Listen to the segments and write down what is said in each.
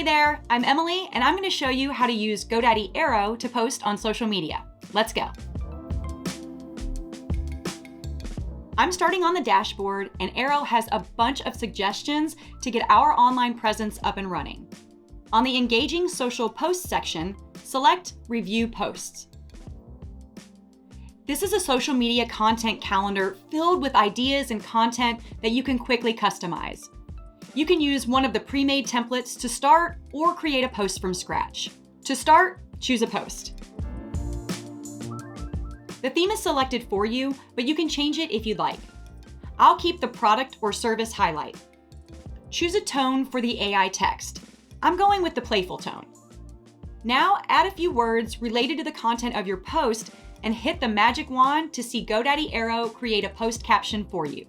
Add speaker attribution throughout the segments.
Speaker 1: Hey there, I'm Emily, and I'm going to show you how to use GoDaddy Airo to post on social media. Let's go. I'm starting on the dashboard, and Airo has a bunch of suggestions to get our online presence up and running. On the Engaging Social Posts section, select Review Posts. This is a social media content calendar filled with ideas and content that you can quickly customize. You can use one of the pre-made templates to start or create a post from scratch. To start, choose a post. The theme is selected for you, but you can change it if you'd like. I'll keep the product or service highlight. Choose a tone for the AI text. I'm going with the playful tone. Now add a few words related to the content of your post and hit the magic wand to see GoDaddy Airo create a post caption for you.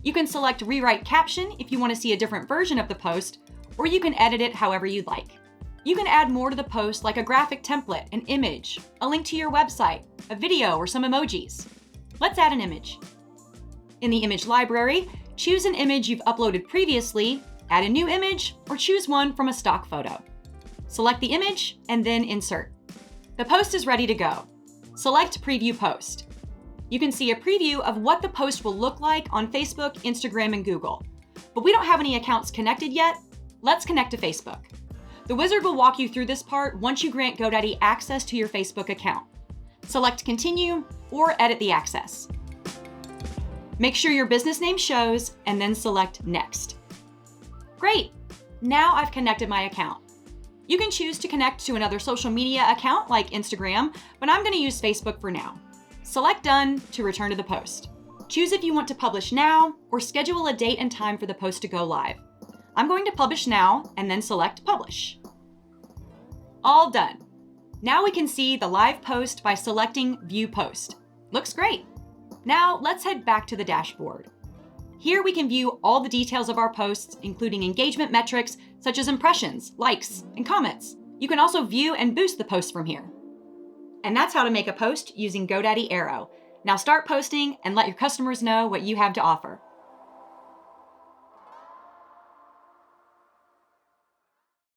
Speaker 1: You can select Rewrite Caption if you want to see a different version of the post, or you can edit it however you'd like. You can add more to the post like a graphic template, an image, a link to your website, a video, or some emojis. Let's add an image. In the image library, choose an image you've uploaded previously, add a new image, or choose one from a stock photo. Select the image and then insert. The post is ready to go. Select Preview Post. You can see a preview of what the post will look like on Facebook, Instagram, and Google. But we don't have any accounts connected yet. Let's connect to Facebook. The wizard will walk you through this part once you grant GoDaddy access to your Facebook account. Select Continue or edit the access. Make sure your business name shows and then select Next. Great! Now I've connected my account. You can choose to connect to another social media account like Instagram, but I'm going to use Facebook for now. Select Done to return to the post. Choose if you want to publish now or schedule a date and time for the post to go live. I'm going to publish now and then select Publish. All done. Now we can see the live post by selecting View Post. Looks great. Now let's head back to the dashboard. Here we can view all the details of our posts, including engagement metrics such as impressions, likes, and comments. You can also view and boost the post from here. And that's how to make a post using GoDaddy Airo. Now start posting and let your customers know what you have to offer.